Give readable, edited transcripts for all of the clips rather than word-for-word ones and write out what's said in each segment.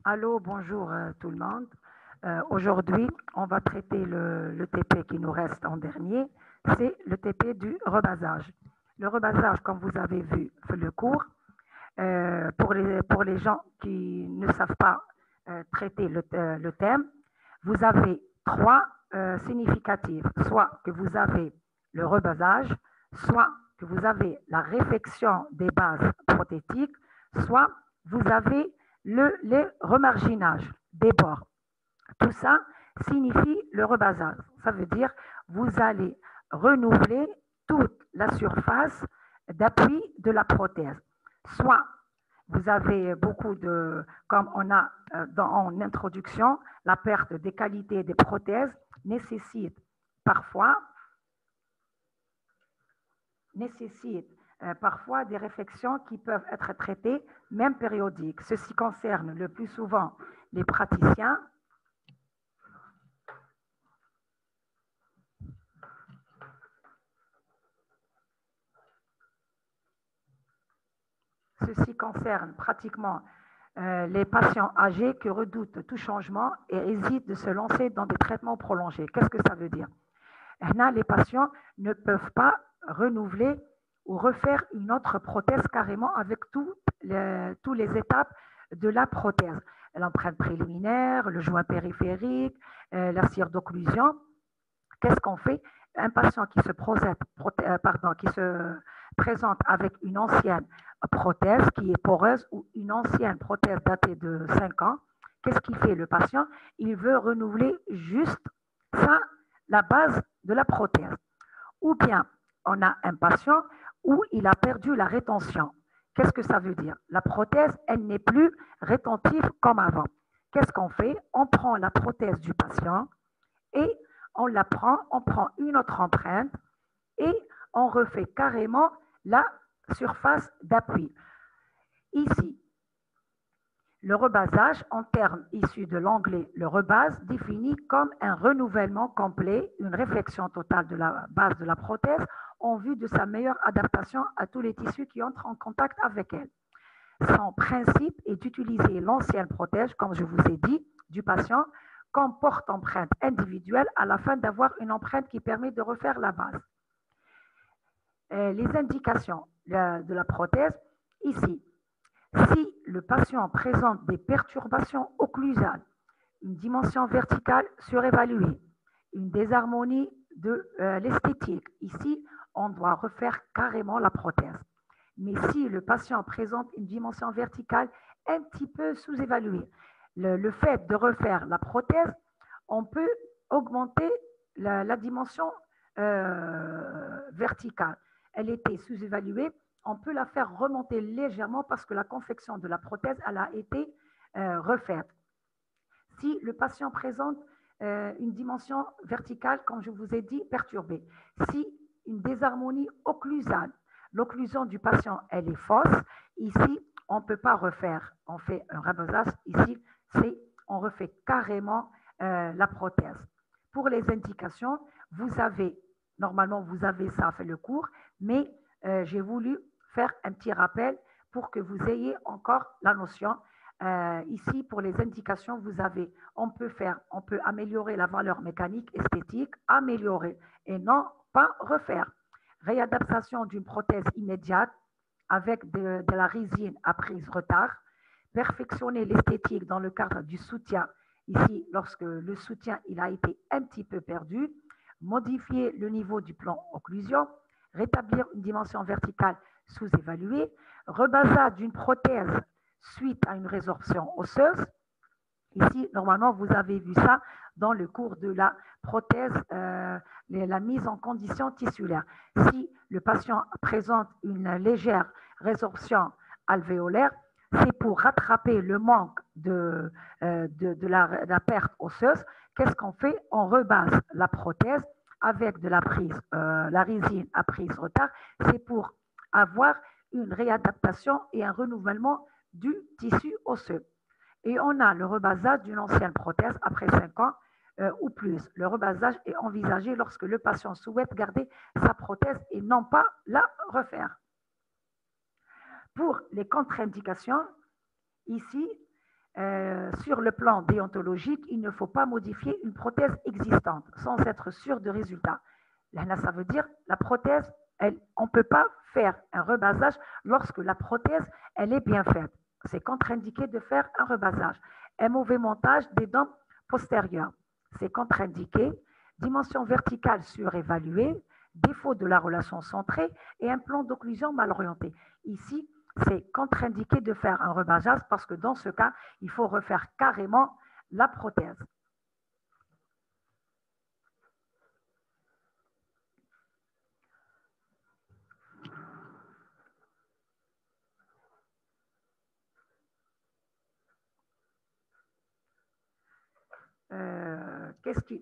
Allô, bonjour tout le monde. Aujourd'hui, on va traiter le TP qui nous reste en dernier, c'est le TP du rebasage. Le rebasage, comme vous avez vu le cours, pour les gens qui ne savent pas traiter le thème, vous avez trois significatifs, soit que vous avez le rebasage, soit que vous avez la réflexion des bases prothétiques, soit vous avez les remarginages des bords. Tout ça signifie le rebasage. Ça veut dire vous allez renouveler toute la surface d'appui de la prothèse. Soit vous avez beaucoup de, comme on a en introduction, la perte des qualités des prothèses nécessite parfois des réflexions qui peuvent être traitées, même périodiques. Ceci concerne le plus souvent les praticiens. Ceci concerne pratiquement les patients âgés qui redoutent tout changement et hésitent de se lancer dans des traitements prolongés. Qu'est-ce que ça veut dire? Là, les patients ne peuvent pas renouveler ou refaire une autre prothèse carrément avec toutes les étapes de la prothèse. L'empreinte préliminaire, le joint périphérique, la cire d'occlusion. Qu'est-ce qu'on fait? Un patient qui se présente avec une ancienne prothèse qui est poreuse ou une ancienne prothèse datée de 5 ans, qu'est-ce qu'il fait le patient? Il veut renouveler juste ça, la base de la prothèse. Ou bien, on a un patient où il a perdu la rétention. Qu'est-ce que ça veut dire? La prothèse, elle n'est plus rétentive comme avant. Qu'est-ce qu'on fait? On prend la prothèse du patient et on prend une autre empreinte et on refait carrément la surface d'appui. Ici, le rebasage, en termes issus de l'anglais, le rebase définit comme un renouvellement complet, une réflexion totale de la base de la prothèse en vue de sa meilleure adaptation à tous les tissus qui entrent en contact avec elle. Son principe est d'utiliser l'ancienne prothèse, comme je vous ai dit, du patient comme porte-empreinte individuelle à la fin d'avoir une empreinte qui permet de refaire la base. Les indications de la prothèse, ici, si le patient présente des perturbations occlusales, une dimension verticale surévaluée, une désharmonie de l'esthétique, ici, on doit refaire carrément la prothèse. Mais si le patient présente une dimension verticale un petit peu sous-évaluée, le fait de refaire la prothèse, on peut augmenter la dimension verticale. Elle était sous-évaluée, on peut la faire remonter légèrement parce que la confection de la prothèse, elle a été refaite. Si le patient présente une dimension verticale, comme je vous ai dit, perturbée, si une désharmonie occlusale, l'occlusion du patient, elle est fausse, ici, on ne peut pas refaire. On fait un rebasage, ici, on refait carrément la prothèse. Pour les indications, normalement, vous avez ça fait le cours, mais j'ai voulu faire un petit rappel pour que vous ayez encore la notion. Ici, pour les indications, on peut améliorer la valeur mécanique, esthétique, améliorer et non pas refaire. Réadaptation d'une prothèse immédiate avec de la résine à prise retard. Perfectionner l'esthétique dans le cadre du soutien. Ici, lorsque le soutien il a été un petit peu perdu. Modifier le niveau du plan occlusion. Rétablir une dimension verticale sous-évaluée. Rebasage d'une prothèse suite à une résorption osseuse. Ici, normalement, vous avez vu ça dans le cours de la prothèse, la mise en condition tissulaire. Si le patient présente une légère résorption alvéolaire, c'est pour rattraper le manque de la perte osseuse. Qu'est-ce qu'on fait? On rebase la prothèse avec de la résine à prise retard. C'est pour avoir une réadaptation et un renouvellement du tissu osseux. Et on a le rebasage d'une ancienne prothèse après 5 ans ou plus. Le rebasage est envisagé lorsque le patient souhaite garder sa prothèse et non pas la refaire. Pour les contre-indications, ici, sur le plan déontologique, il ne faut pas modifier une prothèse existante sans être sûr de résultat. Là, ça veut dire la prothèse, on ne peut pas faire un rebasage lorsque la prothèse, elle est bien faite. C'est contre-indiqué de faire un rebasage. Un mauvais montage des dents postérieures, c'est contre-indiqué. Dimension verticale surévaluée, défaut de la relation centrée et un plan d'occlusion mal orienté. Ici, c'est contre-indiqué de faire un rebasage parce que dans ce cas, il faut refaire carrément la prothèse.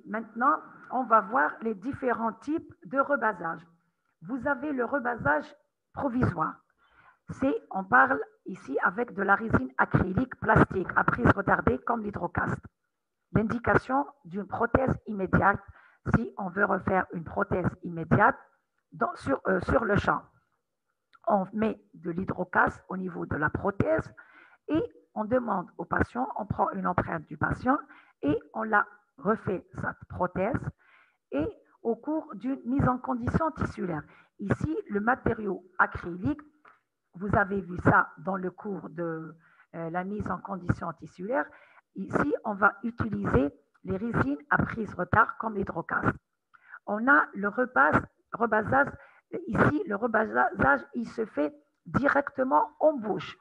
Maintenant, on va voir les différents types de rebasage. Vous avez le rebasage provisoire. On parle ici avec de la résine acrylique plastique à prise retardée comme l'hydrocaste. L'indication d'une prothèse immédiate si on veut refaire une prothèse immédiate sur le champ. On met de l'hydrocaste au niveau de la prothèse et on demande au patient, on prend une empreinte du patient et on la refait cette prothèse et au cours d'une mise en condition tissulaire. Ici, le matériau acrylique, vous avez vu ça dans le cours de la mise en condition tissulaire. Ici, on va utiliser les résines à prise retard comme l'hydrocaste. On a le rebasage. Ici, le rebasage, il se fait directement en bouche.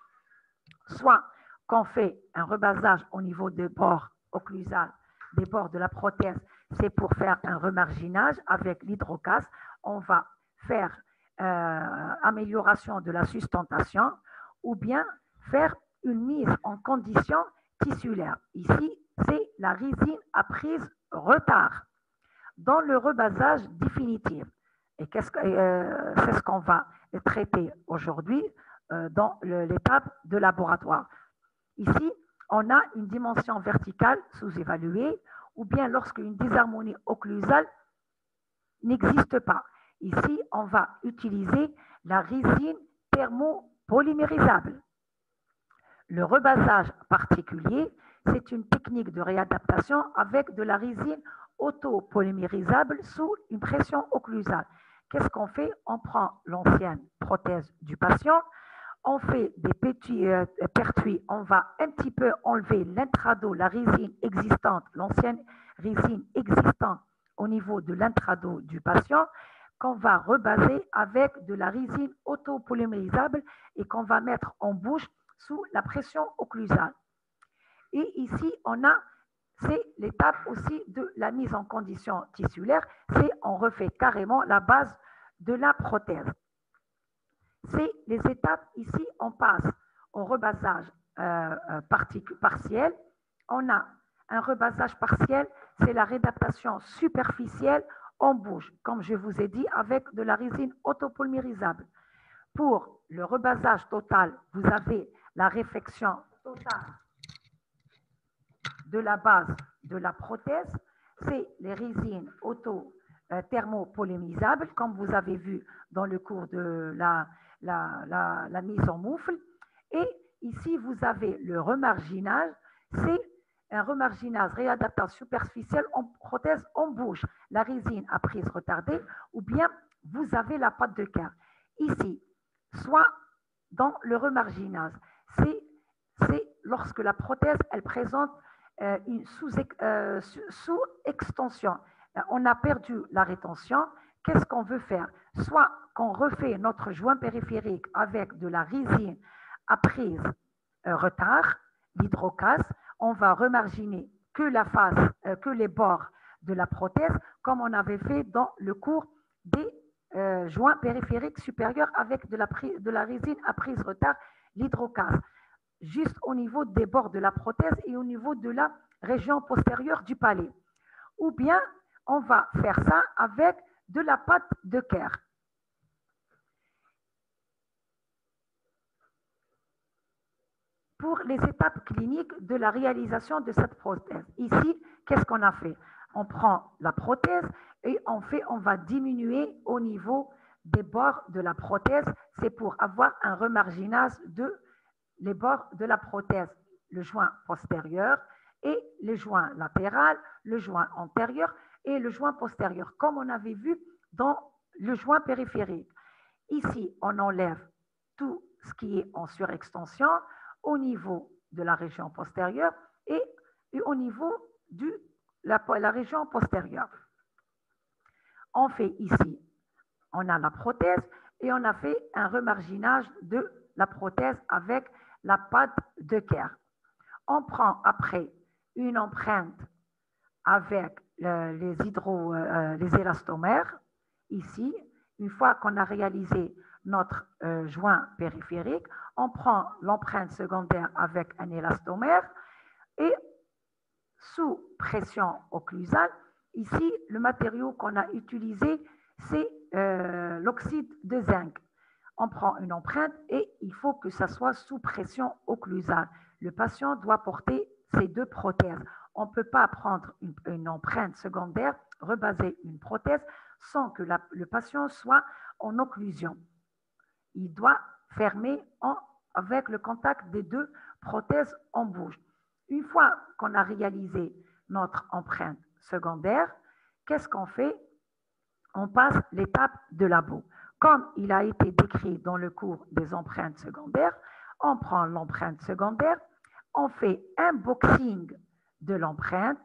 Soit qu'on fait un rebasage au niveau des bords occlusales, des bords de la prothèse, c'est pour faire un remarginage avec l'hydrocaste. On va faire amélioration de la sustentation ou bien faire une mise en condition tissulaire. Ici, c'est la résine à prise retard. Dans le rebasage définitif, et c'est ce qu'on va traiter aujourd'hui dans l'étape de laboratoire. Ici, on a une dimension verticale sous-évaluée ou bien lorsqu'une dysharmonie occlusale n'existe pas. Ici, on va utiliser la résine thermopolymérisable. Le rebasage particulier, c'est une technique de réadaptation avec de la résine autopolymérisable sous une pression occlusale. Qu'est-ce qu'on fait? On prend l'ancienne prothèse du patient, on fait des petits pertuis, on va un petit peu enlever l'intrado, la résine existante, l'ancienne résine existante au niveau de l'intrado du patient, qu'on va rebaser avec de la résine autopolymérisable et qu'on va mettre en bouche sous la pression occlusale. Et ici, c'est l'étape aussi de la mise en condition tissulaire, c'est on refait carrément la base de la prothèse. C'est les étapes, ici, on passe au rebasage partiel. On a un rebasage partiel, c'est la réadaptation superficielle en bouche, comme je vous ai dit, avec de la résine autopolymérisable. Pour le rebasage total, vous avez la réfection totale de la base de la prothèse, c'est les résines thermopolymérisables, comme vous avez vu dans le cours de la mise en moufle. Et ici, vous avez le remarginage, c'est un remarginage réadaptation superficielle en prothèse en bouche, la résine à prise retardée, ou bien vous avez la pâte de Kerr. Ici, soit dans le remarginage, c'est lorsque la prothèse, elle présente une sous-extension. On a perdu la rétention. Qu'est-ce qu'on veut faire? Soit qu'on refait notre joint périphérique avec de la résine à prise retard, l'hydrocaste, on va remarginer que la face, que les bords de la prothèse, comme on avait fait dans le cours des joints périphériques supérieurs avec de la résine à prise retard, l'hydrocaste, juste au niveau des bords de la prothèse et au niveau de la région postérieure du palais. Ou bien, on va faire ça avec de la pâte de Kerr. Pour les étapes cliniques de la réalisation de cette prothèse. Ici, qu'est-ce qu'on a fait? On prend la prothèse et on va diminuer au niveau des bords de la prothèse. C'est pour avoir un remarginage de les bords de la prothèse. le joint postérieur et le joint latéral, le joint antérieur et le joint postérieur, comme on avait vu dans le joint périphérique. Ici, on enlève tout ce qui est en surextension au niveau de la région postérieure et au niveau de la région postérieure. On fait ici, on a la prothèse et on a fait un remarginage de la prothèse avec la pâte de Kerr. On prend après une empreinte avec les élastomères. Ici, une fois qu'on a réalisé notre joint périphérique, on prend l'empreinte secondaire avec un élastomère et sous pression occlusale, ici, le matériau qu'on a utilisé, c'est l'oxyde de zinc. On prend une empreinte et il faut que ça soit sous pression occlusale. Le patient doit porter ces deux prothèses. On ne peut pas prendre une empreinte secondaire, rebaser une prothèse sans que le patient soit en occlusion. Il doit fermer avec le contact des deux prothèses en bouche. Une fois qu'on a réalisé notre empreinte secondaire, qu'est-ce qu'on fait? On passe l'étape de labo. Comme il a été décrit dans le cours des empreintes secondaires, on prend l'empreinte secondaire, on fait un boxing de l'empreinte.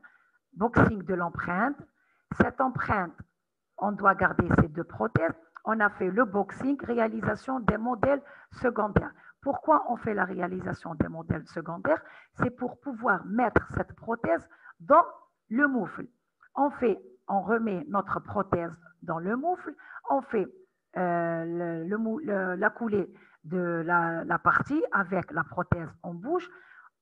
Cette empreinte, on doit garder ces deux prothèses. On a fait le boxing, réalisation des modèles secondaires. Pourquoi on fait la réalisation des modèles secondaires? C'est pour pouvoir mettre cette prothèse dans le moufle. On remet notre prothèse dans le moufle, on fait la coulée de la partie avec la prothèse en bouche,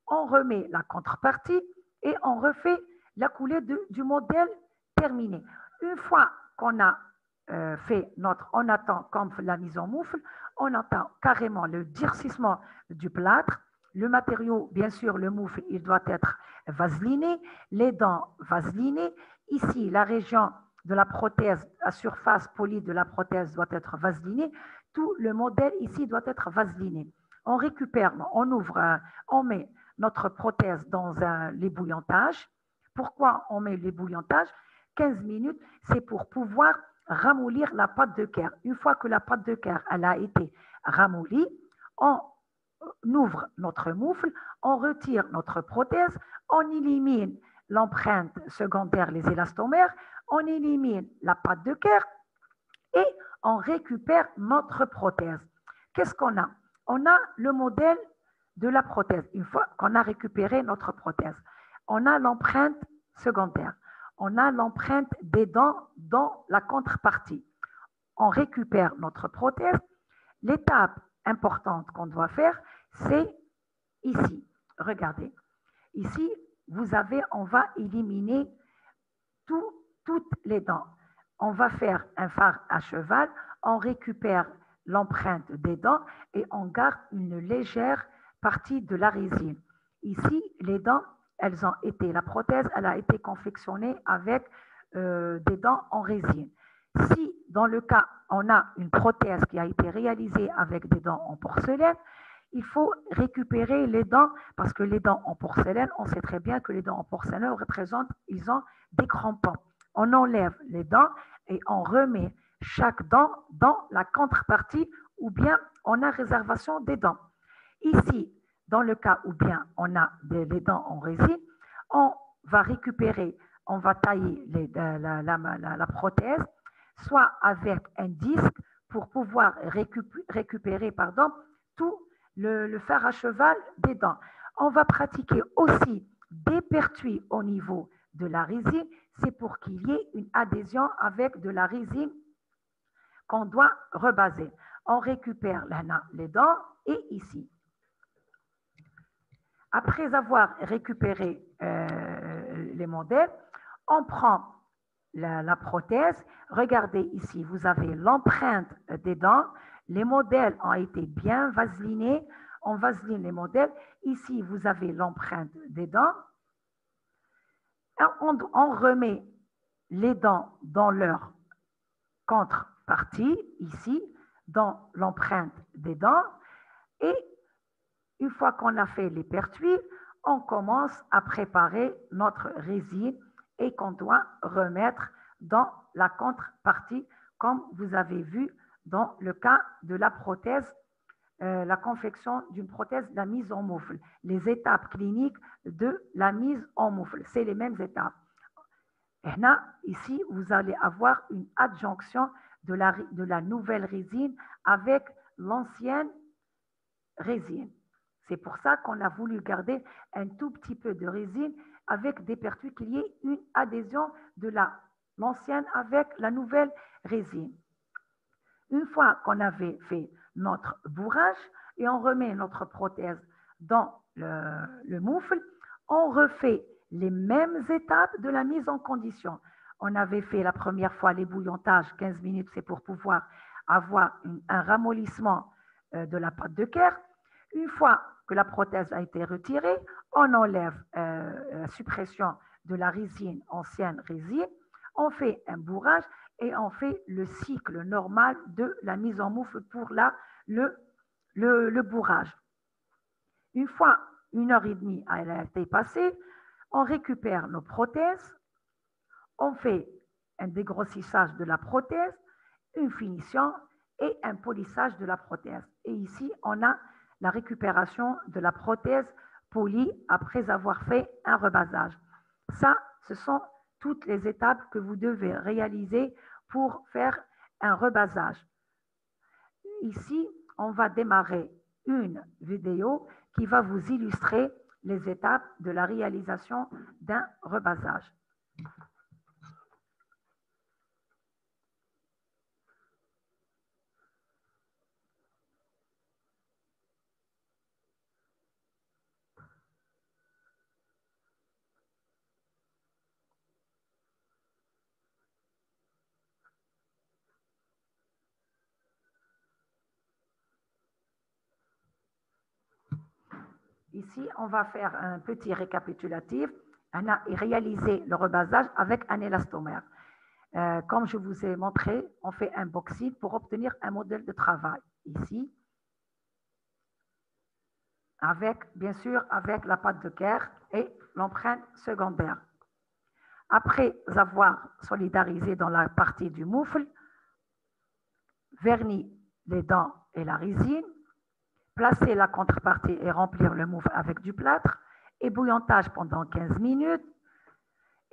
on remet la contrepartie et on refait la coulée du modèle terminé. Une fois qu'on a on attend comme la mise en moufle, on attend carrément le durcissement du plâtre. Le matériau, bien sûr, le moufle, il doit être vaseliné, les dents vaselinées. Ici, la région de la prothèse, la surface polie de la prothèse doit être vaselinée. Tout le modèle ici doit être vaseliné. On récupère, on ouvre, on met notre prothèse dans l'ébouillantage. Pourquoi on met l'ébouillantage? 15 minutes, c'est pour pouvoir ramollir la pâte de Kerr. Une fois que la pâte de Kerr elle a été ramollie, on ouvre notre moufle, on retire notre prothèse, on élimine l'empreinte secondaire, les élastomères, on élimine la pâte de Kerr et on récupère notre prothèse. Qu'est-ce qu'on a? On a le modèle de la prothèse. Une fois qu'on a récupéré notre prothèse, on a l'empreinte secondaire. On a l'empreinte des dents dans la contrepartie. On récupère notre prothèse. L'étape importante qu'on doit faire, c'est ici. Regardez. Ici, on va éliminer toutes les dents. On va faire un phare à cheval, on récupère l'empreinte des dents et on garde une légère partie de la résine. Ici, les dents, la prothèse, elle a été confectionnée avec des dents en résine. Si, dans le cas, on a une prothèse qui a été réalisée avec des dents en porcelaine, il faut récupérer les dents, parce que les dents en porcelaine, on sait très bien que les dents en porcelaine ils ont des crampons. On enlève les dents et on remet chaque dent dans la contrepartie ou bien on a réservation des dents. Ici, dans le cas où bien on a les dents en résine, on va tailler la prothèse, soit avec un disque pour pouvoir récupérer tout le fer à cheval des dents. On va pratiquer aussi des pertuis au niveau de la résine, c'est pour qu'il y ait une adhésion avec de la résine qu'on doit rebaser. On récupère les dents et ici. Après avoir récupéré les modèles, on prend la prothèse. Regardez ici, vous avez l'empreinte des dents. Les modèles ont été bien vaselinés. On vaseline les modèles. Ici, vous avez l'empreinte des dents. On remet les dents dans leur contrepartie, ici, dans l'empreinte des dents. Et une fois qu'on a fait les pertuis, on commence à préparer notre résine et qu'on doit remettre dans la contrepartie, comme vous avez vu dans le cas de la prothèse, la confection d'une prothèse, la mise en moufle. Les étapes cliniques de la mise en moufle, c'est les mêmes étapes. Et là, ici, vous allez avoir une adjonction de la nouvelle résine avec l'ancienne résine. C'est pour ça qu'on a voulu garder un tout petit peu de résine avec des pertus, qu'il y ait une adhésion de l'ancienne avec la nouvelle résine. Une fois qu'on avait fait notre bourrage et on remet notre prothèse dans le moufle, on refait les mêmes étapes de la mise en condition. On avait fait la première fois l'ébouillantage, 15 minutes, c'est pour pouvoir avoir un ramollissement de la pâte de Kerr. Une fois que la prothèse a été retirée, on enlève la suppression de la résine, ancienne résine, on fait un bourrage et on fait le cycle normal de la mise en moufle pour le bourrage. Une fois 1h30 a été passée, on récupère nos prothèses, on fait un dégrossissage de la prothèse, une finition et un polissage de la prothèse. Et ici, on a la récupération de la prothèse polie après avoir fait un rebasage. Ça, ce sont toutes les étapes que vous devez réaliser pour faire un rebasage. Ici, on va démarrer une vidéo qui va vous illustrer les étapes de la réalisation d'un rebasage. Ici, on va faire un petit récapitulatif. On a réalisé le rebasage avec un élastomère. Comme je vous ai montré, on fait un boxing pour obtenir un modèle de travail. Ici, avec, bien sûr, avec la pâte de Kerr et l'empreinte secondaire. Après avoir solidarisé dans la partie du moufle, verni les dents et la résine, placer la contrepartie et remplir le moufle avec du plâtre, ébouillantage pendant 15 minutes,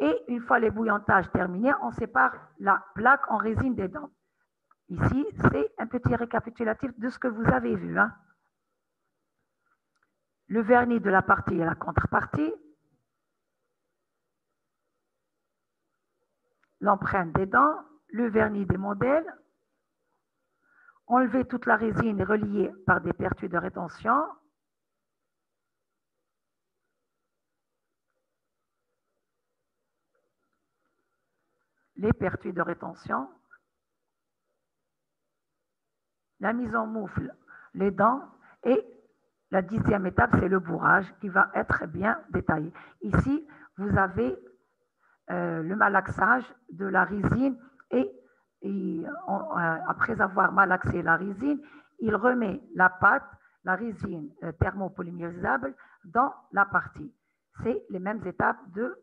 et une fois l'ébouillantage terminé, on sépare la plaque en résine des dents. Ici, c'est un petit récapitulatif de ce que vous avez vu. Hein. Le vernis de la partie et la contrepartie, l'empreinte des dents, le vernis des modèles, enlever toute la résine reliée par des pertus de rétention, les pertus de rétention, la mise en moufle, les dents, et la 10e étape, c'est le bourrage qui va être bien détaillé. Ici, vous avez le malaxage de la résine et après avoir malaxé la résine, il remet la pâte, la résine thermopolymérisable dans la partie. C'est les mêmes étapes de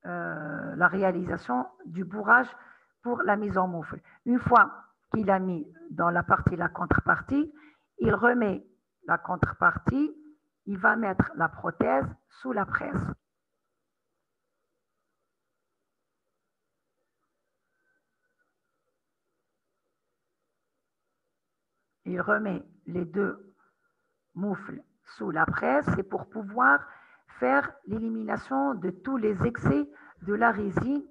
la réalisation du bourrage pour la mise en moufle. Une fois qu'il a mis dans la partie la contrepartie, il remet la contrepartie, il va mettre la prothèse sous la presse. Il remet les deux moufles sous la presse, c'est pour pouvoir faire l'élimination de tous les excès de la résine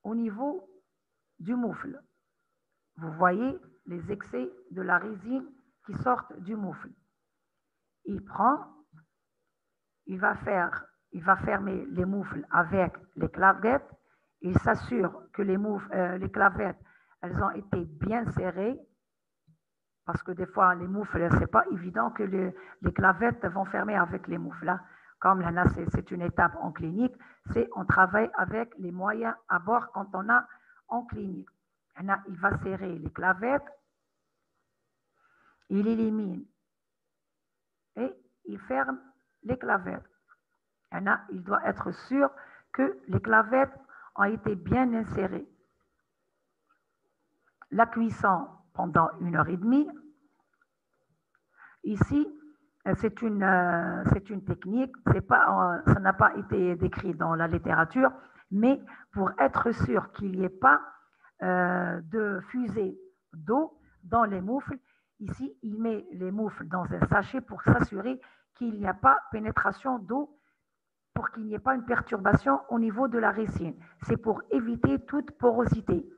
au niveau du moufle. Vous voyez les excès de la résine qui sortent du moufle. Il prend, il va fermer les moufles avec les clavettes. Il s'assure que les clavettes, elles ont été bien serrées. Parce que des fois, les moufles, ce n'est pas évident que les clavettes vont fermer avec les moufles. Là. Comme là, c'est une étape en clinique, c'est on travaille avec les moyens à bord quand on a en clinique. Là, il va serrer les clavettes, il élimine et il ferme les clavettes. Il doit être sûr que les clavettes ont été bien insérées. La cuisson pendant 1h30. Ici, c'est une technique, ça n'a pas été décrit dans la littérature, mais pour être sûr qu'il n'y ait pas de fusée d'eau dans les moufles, ici, il met les moufles dans un sachet pour s'assurer qu'il n'y a pas pénétration d'eau, pour qu'il n'y ait pas une perturbation au niveau de la résine. C'est pour éviter toute porosité.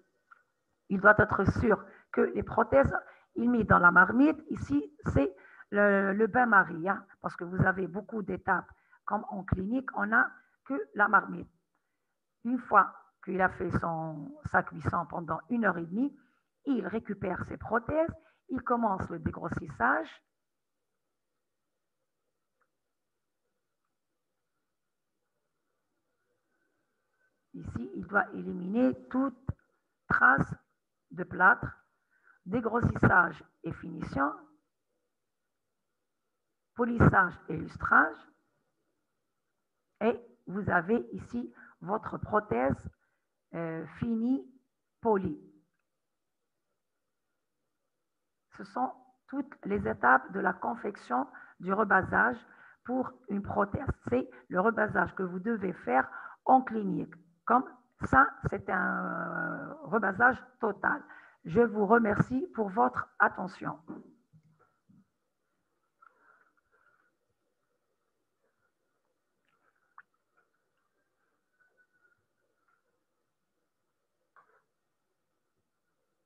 Il doit être sûr que les prothèses, il met dans la marmite. Ici, c'est le bain-marie, hein, parce que vous avez beaucoup d'étapes. Comme en clinique, on n'a que la marmite. Une fois qu'il a fait sa cuisson pendant 1h30, il récupère ses prothèses, il commence le dégrossissage. Ici, il doit éliminer toute trace de plâtre, dégrossissage et finition, polissage et lustrage. Et vous avez ici votre prothèse finie, polie. Ce sont toutes les étapes de la confection du rebasage pour une prothèse. C'est le rebasage que vous devez faire en clinique. Comme ça, c'est un rebasage total. Je vous remercie pour votre attention.